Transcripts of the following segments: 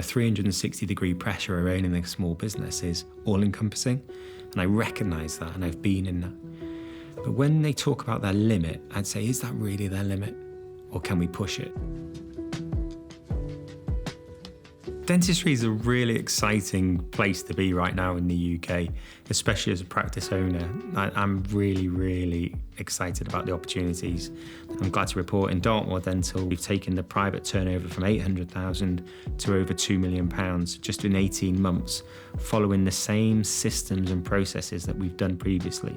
360-degree pressure of owning a small business is all-encompassing, and I recognise that, and I've been in that. But when they talk about their limit, I'd say, is that really their limit, or can we push it? Dentistry is a really exciting place to be right now in the UK, especially as a practice owner. I'm really, really excited about the opportunities. I'm glad to report in Dartmoor Dental, we've taken the private turnover from 800,000 to over £2 million just in 18 months, following the same systems and processes that we've done previously.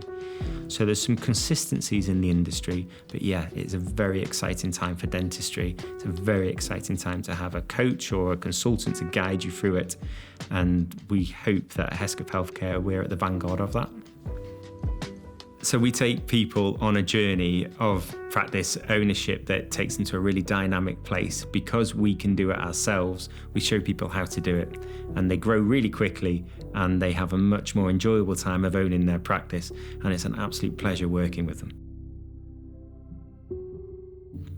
So there's some consistencies in the industry, but yeah, it's a very exciting time for dentistry. It's a very exciting time to have a coach or a consultant to guide you through it. And we hope that at Hesketh Healthcare, we're at the vanguard of that. So we take people on a journey of practice ownership that takes them to a really dynamic place. Because we can do it ourselves, we show people how to do it. And they grow really quickly and they have a much more enjoyable time of owning their practice. And it's an absolute pleasure working with them.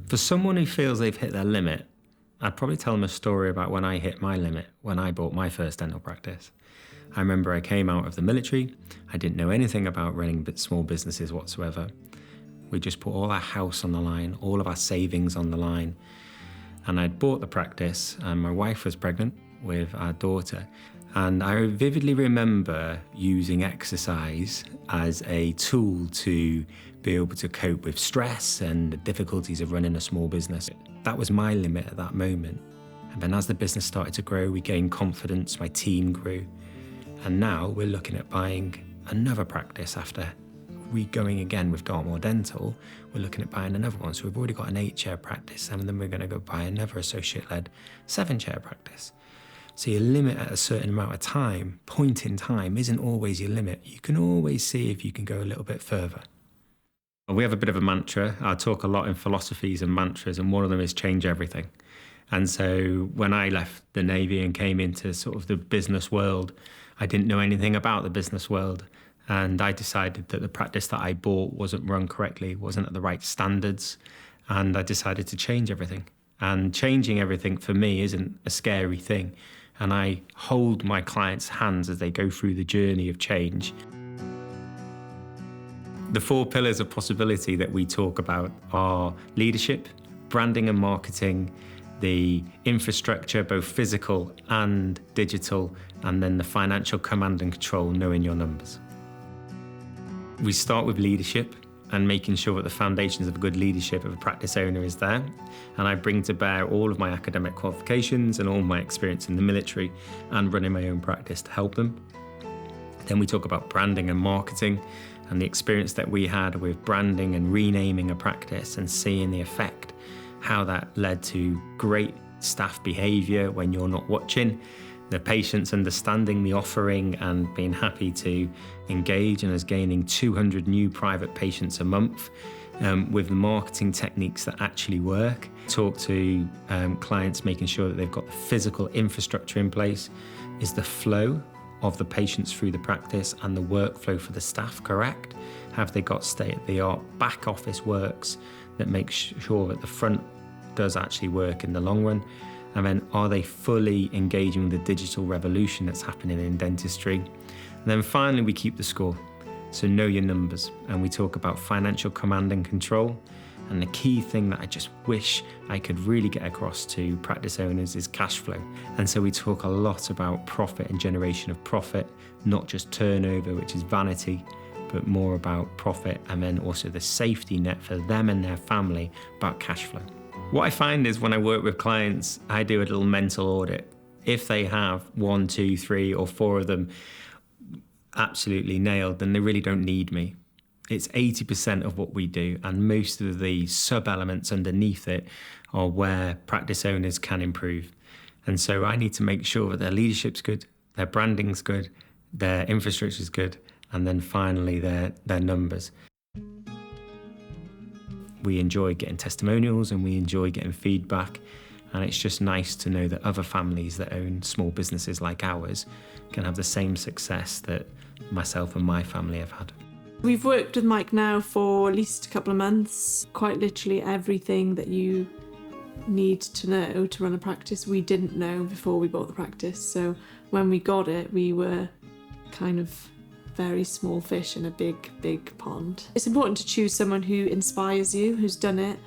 For someone who feels they've hit their limit, I'd probably tell them a story about when I hit my limit, when I bought my first dental practice. I remember I came out of the military. I didn't know anything about running small businesses whatsoever. We just put all our house on the line, all of our savings on the line. And I'd bought the practice, and my wife was pregnant with our daughter. And I vividly remember using exercise as a tool to be able to cope with stress and the difficulties of running a small business. That was my limit at that moment. And then as the business started to grow, we gained confidence, my team grew. And now we're looking at buying another practice after going again with Dartmoor Dental. We're looking at buying another one. So we've already got an 8-chair practice, and then we're going to go buy another associate-led 7-chair practice. So your limit at a certain amount of time, point in time, isn't always your limit. You can always see if you can go a little bit further. We have a bit of a mantra. I talk a lot in philosophies and mantras, and one of them is change everything. And so when I left the Navy and came into sort of the business world, I didn't know anything about the business world. And I decided that the practice that I bought wasn't run correctly, wasn't at the right standards. And I decided to change everything. And changing everything for me isn't a scary thing. And I hold my clients' hands as they go through the journey of change. The 4 pillars of possibility that we talk about are leadership, branding and marketing, the infrastructure, both physical and digital, and then the financial command and control, knowing your numbers. We start with leadership and making sure that the foundations of a good leadership of a practice owner is there. And I bring to bear all of my academic qualifications and all my experience in the military and running my own practice to help them. Then we talk about branding and marketing and the experience that we had with branding and renaming a practice and seeing the effect, how that led to great staff behaviour when you're not watching, the patients understanding the offering and being happy to engage, and us gaining 200 new private patients a month with the marketing techniques that actually work. Talk to clients, making sure that they've got the physical infrastructure in place. Is the flow of the patients through the practice and the workflow for the staff correct? Have they got state-of-the-art back office works that makes sure that the front does actually work in the long run? And then are they fully engaging with the digital revolution that's happening in dentistry? And then finally, we keep the score. So know your numbers. And we talk about financial command and control. And the key thing that I just wish I could really get across to practice owners is cash flow. And so we talk a lot about profit and generation of profit, not just turnover, which is vanity, but more about profit, and then also the safety net for them and their family about cash flow. What I find is when I work with clients, I do a little mental audit. If they have 1, 2, 3, or 4 of them absolutely nailed, then they really don't need me. It's 80% of what we do, and most of the sub-elements underneath it are where practice owners can improve. And so I need to make sure that their leadership's good, their branding's good, their infrastructure's good, and then finally their numbers. We enjoy getting testimonials and we enjoy getting feedback, and it's just nice to know that other families that own small businesses like ours can have the same success that myself and my family have had. We've worked with Mike now for at least a couple of months. Quite literally everything that you need to know to run a practice, we didn't know before we bought the practice. So when we got it, we were kind of very small fish in a big pond. It's important to choose someone who inspires you, who's done it,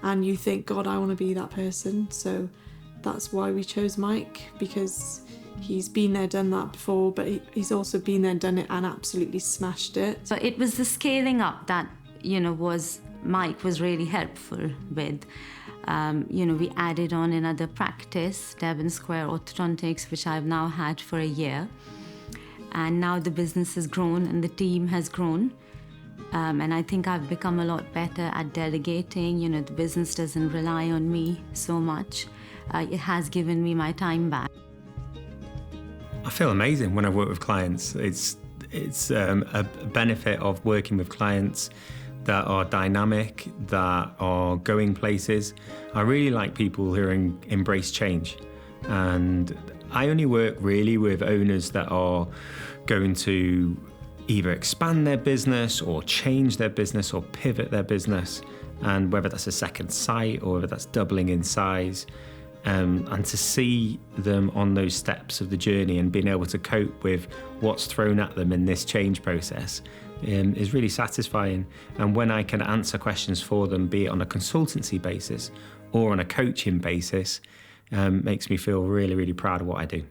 and you think, God, I want to be that person. So that's why we chose Mike, because he's been there, done that before, but he's also been there, done it, and absolutely smashed it. So it was the scaling up that, Mike was really helpful with. We added on another practice, Devon Square Orthodontics, which I've now had for a year. And now the business has grown and the team has grown. And I think I've become a lot better at delegating. The business doesn't rely on me so much. It has given me my time back. I feel amazing when I work with clients. It's a benefit of working with clients that are dynamic, that are going places. I really like people who embrace change. And I only work really with owners that are going to either expand their business or change their business or pivot their business. And whether that's a second site or whether that's doubling in size. And to see them on those steps of the journey and being able to cope with what's thrown at them in this change process is really satisfying. And when I can answer questions for them, be it on a consultancy basis or on a coaching basis, makes me feel really, really proud of what I do.